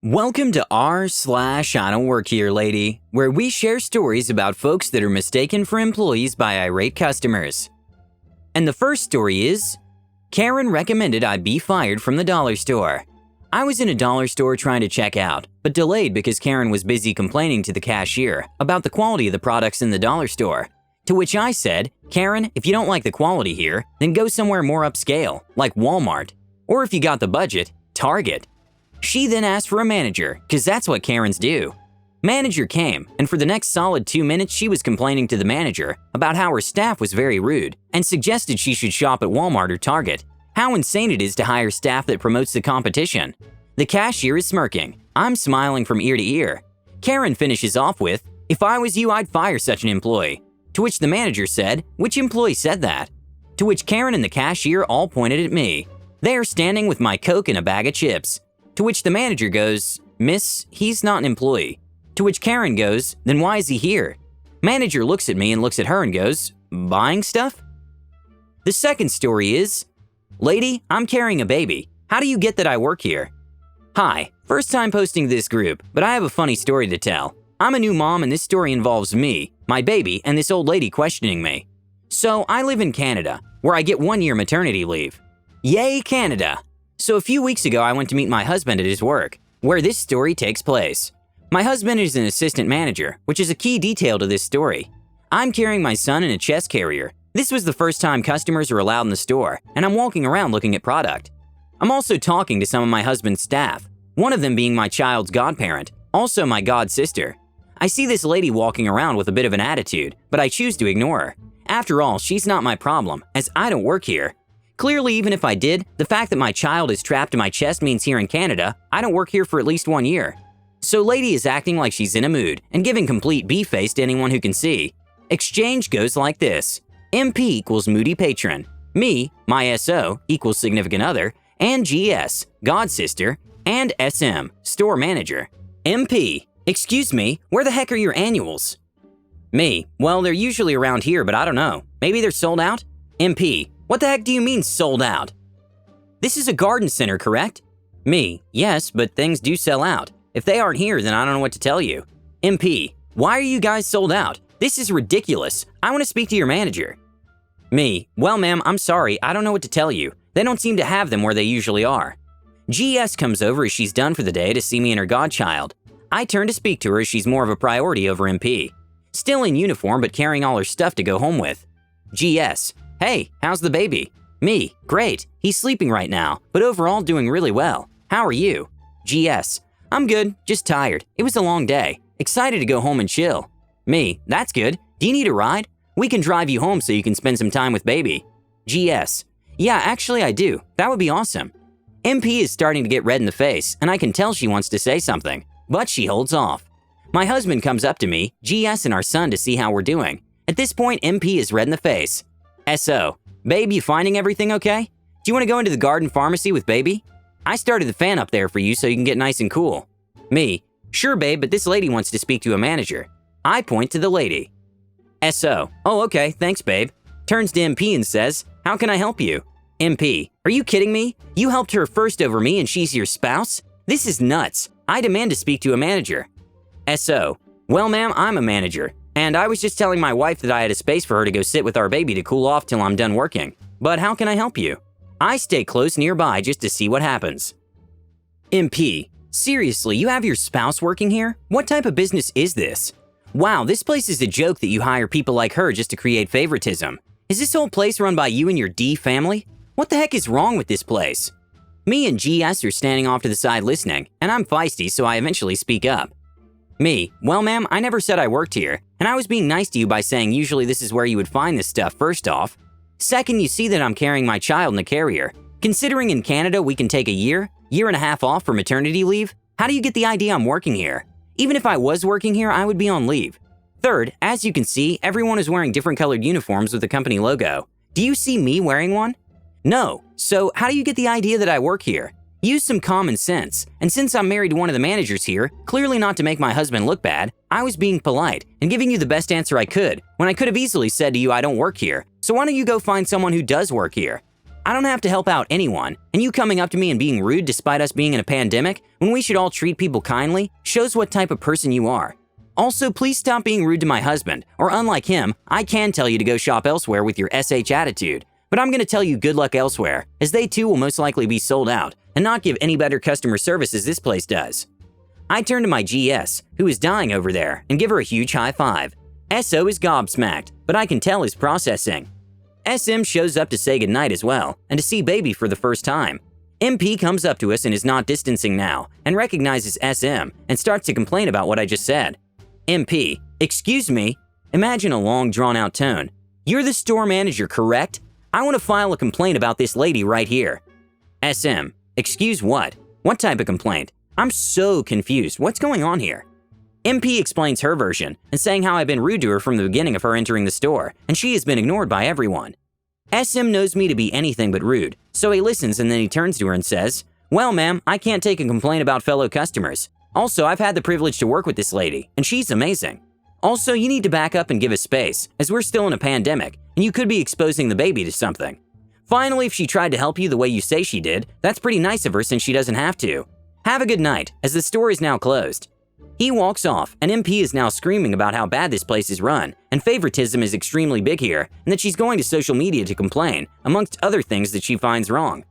Welcome to r/IDontWorkHereLady, where we share stories about folks that are mistaken for employees by irate customers. And the first story is, Karen recommended I be fired from the dollar store. I was in a dollar store trying to check out, but delayed because Karen was busy complaining to the cashier about the quality of the products in the dollar store. To which I said, Karen, if you don't like the quality here, then go somewhere more upscale, like Walmart. Or if you got the budget, Target. She then asked for a manager, cause that's what Karens do. Manager came, and for the next solid 2 minutes she was complaining to the manager about how her staff was very rude and suggested she should shop at Walmart or Target. How insane it is to hire staff that promotes the competition. The cashier is smirking. I'm smiling from ear to ear. Karen finishes off with, if I was you, I'd fire such an employee. To which the manager said, which employee said that? To which Karen and the cashier all pointed at me. They are standing with my Coke and a bag of chips. To which the manager goes, Miss, he's not an employee. To which Karen goes, then why is he here? Manager looks at me and looks at her and goes, buying stuff? The second story is, lady, I'm carrying a baby. How do you get that I work here? Hi, first time posting this group, but I have a funny story to tell. I'm a new mom and this story involves me, my baby, and this old lady questioning me. So I live in Canada, where I get 1 year maternity leave. Yay, Canada! So a few weeks ago, I went to meet my husband at his work, where this story takes place. My husband is an assistant manager, which is a key detail to this story. I'm carrying my son in a chest carrier. This was the first time customers are allowed in the store, and I'm walking around looking at product. I'm also talking to some of my husband's staff, one of them being my child's godparent, also my god sister. I see this lady walking around with a bit of an attitude, but I choose to ignore her. After all, she's not my problem, as I don't work here. Clearly, even if I did, the fact that my child is trapped in my chest means here in Canada, I don't work here for at least 1 year. So lady is acting like she's in a mood and giving complete B-face to anyone who can see. Exchange goes like this. MP equals moody patron. Me, my SO, equals significant other, and GS, god sister, and SM, store manager. MP, excuse me, where the heck are your annuals? Me, well, they're usually around here, but I don't know. Maybe they're sold out? MP, what the heck do you mean sold out? This is a garden center, correct? Me, yes, but things do sell out. If they aren't here, then I don't know what to tell you. MP, why are you guys sold out? This is ridiculous. I want to speak to your manager. Me, well ma'am, I'm sorry, I don't know what to tell you. They don't seem to have them where they usually are. GS comes over as she's done for the day to see me and her godchild. I turn to speak to her as she's more of a priority over MP. Still in uniform but carrying all her stuff to go home with. GS, hey, how's the baby? Me, great, he's sleeping right now, but overall doing really well. How are you? GS, I'm good, just tired. It was a long day. Excited to go home and chill. Me, that's good. Do you need a ride? We can drive you home so you can spend some time with baby. GS, yeah, actually I do. That would be awesome. MP is starting to get red in the face, and I can tell she wants to say something, but she holds off. My husband comes up to me, GS, and our son to see how we're doing. At this point, MP is red in the face. SO, babe, you finding everything okay? Do you want to go into the garden pharmacy with baby? I started the fan up there for you so you can get nice and cool. Me, sure babe, but this lady wants to speak to a manager. I point to the lady. SO, oh okay, thanks babe. Turns to MP and says, how can I help you? MP, are you kidding me? You helped her first over me and she's your spouse? This is nuts. I demand to speak to a manager. SO, well ma'am, I'm a manager. And I was just telling my wife that I had a space for her to go sit with our baby to cool off till I'm done working. But how can I help you? I stay close nearby just to see what happens. MP, seriously, you have your spouse working here? What type of business is this? Wow, this place is a joke that you hire people like her just to create favoritism. Is this whole place run by you and your D family? What the heck is wrong with this place? Me and GS are standing off to the side listening, and I'm feisty so I eventually speak up. Me, well ma'am, I never said I worked here, and I was being nice to you by saying usually this is where you would find this stuff first off. Second, you see that I'm carrying my child in a carrier. Considering in Canada we can take a year and a half off for maternity leave, how do you get the idea I'm working here? Even if I was working here, I would be on leave. Third, as you can see, everyone is wearing different colored uniforms with the company logo. Do you see me wearing one? No, so how do you get the idea that I work here? Use some common sense, and since I'm married to one of the managers here, clearly not to make my husband look bad, I was being polite and giving you the best answer I could when I could have easily said to you I don't work here, so why don't you go find someone who does work here? I don't have to help out anyone, and you coming up to me and being rude despite us being in a pandemic when we should all treat people kindly shows what type of person you are. Also, please stop being rude to my husband, or unlike him, I can tell you to go shop elsewhere with your SH attitude. But I'm gonna tell you good luck elsewhere, as they too will most likely be sold out and not give any better customer service as this place does. I turn to my GS, who is dying over there, and give her a huge high five. SO is gobsmacked, but I can tell is processing. SM shows up to say goodnight as well, and to see baby for the first time. MP comes up to us and is not distancing now, and recognizes SM, and starts to complain about what I just said. MP, excuse me? Imagine a long drawn-out tone. You're the store manager, correct? I want to file a complaint about this lady right here. SM, excuse what? What type of complaint? I'm so confused. What's going on here? MP explains her version and saying how I've been rude to her from the beginning of her entering the store, and she has been ignored by everyone. SM knows me to be anything but rude, so he listens and then he turns to her and says, well, ma'am, I can't take a complaint about fellow customers. Also, I've had the privilege to work with this lady, and she's amazing. Also, you need to back up and give us space, as we're still in a pandemic, and you could be exposing the baby to something. Finally, if she tried to help you the way you say she did, that's pretty nice of her since she doesn't have to. Have a good night, as the store is now closed. He walks off, and MP is now screaming about how bad this place is run, and favoritism is extremely big here, and that she's going to social media to complain, amongst other things that she finds wrong.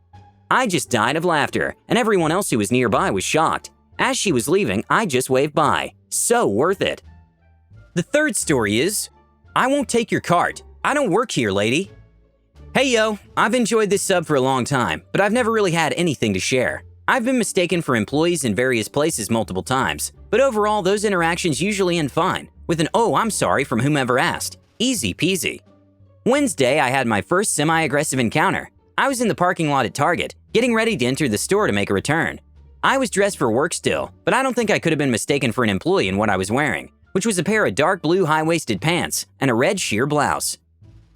I just died of laughter, and everyone else who was nearby was shocked. As she was leaving, I just waved by. So worth it. The third story is, I won't take your cart. I don't work here, lady. Hey yo, I've enjoyed this sub for a long time, but I've never really had anything to share. I've been mistaken for employees in various places multiple times, but overall those interactions usually end fine, with an "oh, I'm sorry" from whomever asked. Easy peasy. Wednesday, I had my first semi-aggressive encounter. I was in the parking lot at Target, getting ready to enter the store to make a return. I was dressed for work still, but I don't think I could have been mistaken for an employee in what I was wearing, which was a pair of dark blue high-waisted pants and a red sheer blouse.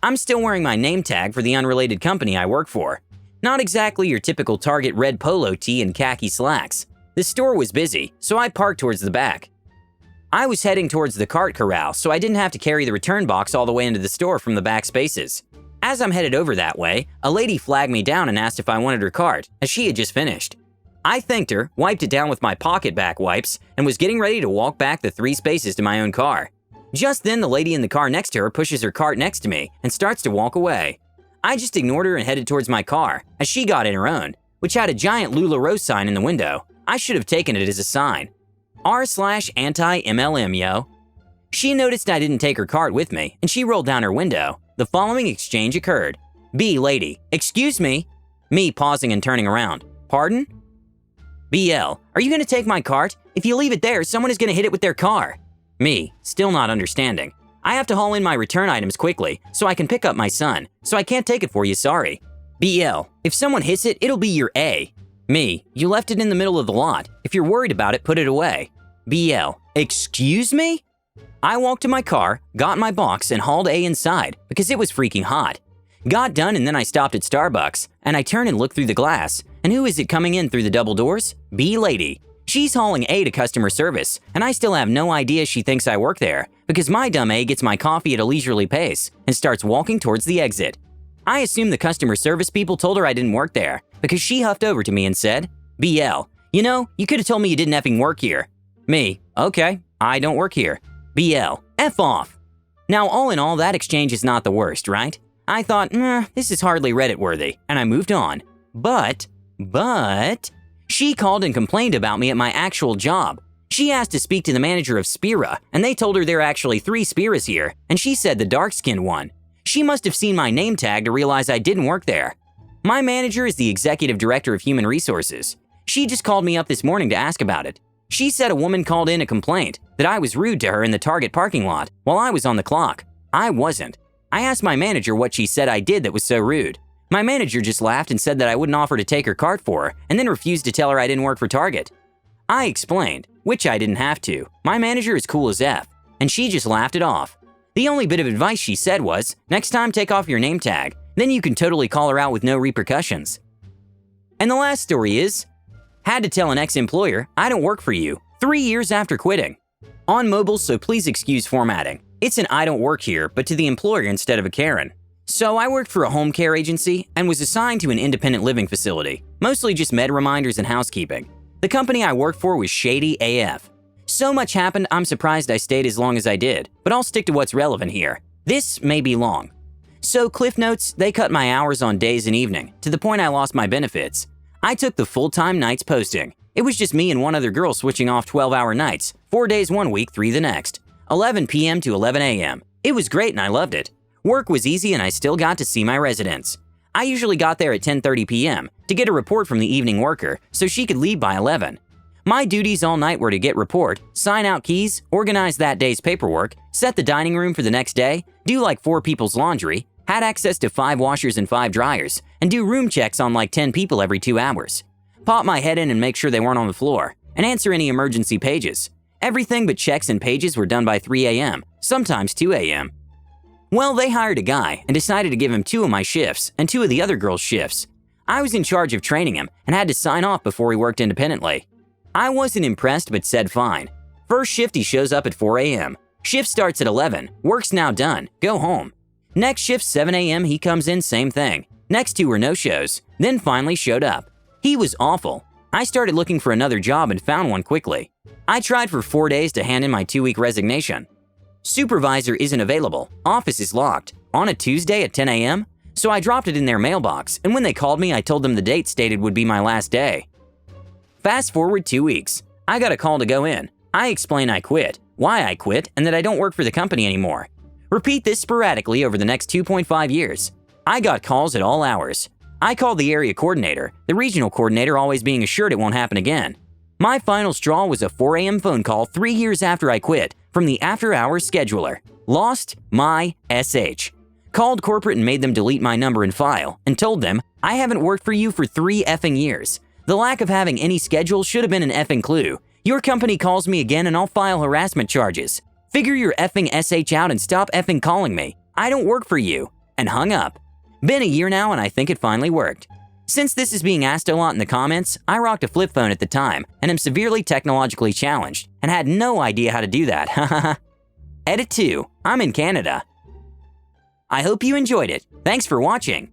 I'm still wearing my name tag for the unrelated company I work for. Not exactly your typical Target red polo tee and khaki slacks. The store was busy, so I parked towards the back. I was heading towards the cart corral, so I didn't have to carry the return box all the way into the store from the back spaces. As I'm headed over that way, a lady flagged me down and asked if I wanted her cart, as she had just finished. I thanked her, wiped it down with my pocket back wipes, and was getting ready to walk back the 3 spaces to my own car. Just then, the lady in the car next to her pushes her cart next to me and starts to walk away. I just ignored her and headed towards my car, as she got in her own, which had a giant LuLaRoe sign in the window. I should have taken it as a sign. R/anti-MLM, yo. She noticed I didn't take her cart with me, and she rolled down her window. The following exchange occurred. B lady, excuse me. Me pausing and turning around. Pardon? BL, are you gonna take my cart? If you leave it there, someone is gonna hit it with their car. Me, still not understanding. I have to haul in my return items quickly, so I can pick up my son, so I can't take it for you, sorry. BL, if someone hits it, it'll be your A. Me, you left it in the middle of the lot. If you're worried about it, put it away. BL, excuse me? I walked to my car, got my box, and hauled A inside because it was freaking hot. Got done and then I stopped at Starbucks, and I turn and look through the glass, and who is it coming in through the double doors? B lady. She's hauling A to customer service, and I still have no idea she thinks I work there because my dumb A gets my coffee at a leisurely pace and starts walking towards the exit. I assume the customer service people told her I didn't work there because she huffed over to me and said, BL, you know, you could have told me you didn't effing work here. Me, okay, I don't work here. BL, F off. Now, all in all, that exchange is not the worst, right? I thought, this is hardly Reddit worthy, and I moved on. But, she called and complained about me at my actual job. She asked to speak to the manager of Spira, and they told her there are actually 3 Spiras here, and she said the dark-skinned one. She must have seen my name tag to realize I didn't work there. My manager is the executive director of human resources. She just called me up this morning to ask about it. She said a woman called in a complaint that I was rude to her in the Target parking lot while I was on the clock. I wasn't. I asked my manager what she said I did that was so rude. My manager just laughed and said that I wouldn't offer to take her cart for her and then refused to tell her I didn't work for Target. I explained, which I didn't have to. My manager is cool as F, and she just laughed it off. The only bit of advice she said was, next time take off your name tag, then you can totally call her out with no repercussions. And the last story is, had to tell an ex-employer, I don't work for you, 3 years after quitting. On mobile, so please excuse formatting. It's an I don't work here, but to the employer instead of a Karen. So I worked for a home care agency and was assigned to an independent living facility, mostly just med reminders and housekeeping. The company I worked for was shady AF. So much happened, I'm surprised I stayed as long as I did, but I'll stick to what's relevant here. This may be long. So Cliff Notes, they cut my hours on days and evening, to the point I lost my benefits. I took the full-time nights posting. It was just me and one other girl switching off 12-hour nights, 4 days one week, 3 the next. 11 p.m. to 11 a.m. It was great and I loved it. Work was easy and I still got to see my residents. I usually got there at 10:30 p.m. to get a report from the evening worker so she could leave by 11. My duties all night were to get report, sign out keys, organize that day's paperwork, set the dining room for the next day, do like 4 people's laundry, had access to 5 washers and 5 dryers, and do room checks on like 10 people every 2 hours. Pop my head in and make sure they weren't on the floor, and answer any emergency pages. Everything but checks and pages were done by 3 a.m., sometimes 2 a.m. Well, they hired a guy and decided to give him 2 of my shifts and 2 of the other girls' shifts. I was in charge of training him and had to sign off before he worked independently. I wasn't impressed but said fine. First shift he shows up at 4 a.m. Shift starts at 11, work's now done, go home. Next shift 7 a.m. he comes in, same thing. Next 2 were no-shows, then finally showed up. He was awful. I started looking for another job and found one quickly. I tried for 4 days to hand in my 2-week resignation. Supervisor isn't available, office is locked, on a Tuesday at 10 a.m., so I dropped it in their mailbox, and when they called me I told them the date stated would be my last day. Fast forward 2 weeks. I got a call to go in. I explain I quit, why I quit, and that I don't work for the company anymore. Repeat this sporadically over the next 2.5 years. I got calls at all hours. I called the area coordinator, the regional coordinator always being assured it won't happen again. My final straw was a 4 a.m. phone call 3 years after I quit from the after-hours scheduler. Lost my SH. Called corporate and made them delete my number and file and told them, I haven't worked for you for 3 effing years. The lack of having any schedule should have been an effing clue. Your company calls me again and I'll file harassment charges. Figure your effing SH out and stop effing calling me. I don't work for you. And hung up. Been a year now and I think it finally worked. Since this is being asked a lot in the comments, I rocked a flip phone at the time and am severely technologically challenged and had no idea how to do that, hahaha. Edit 2, I'm in Canada. I hope you enjoyed it. Thanks for watching.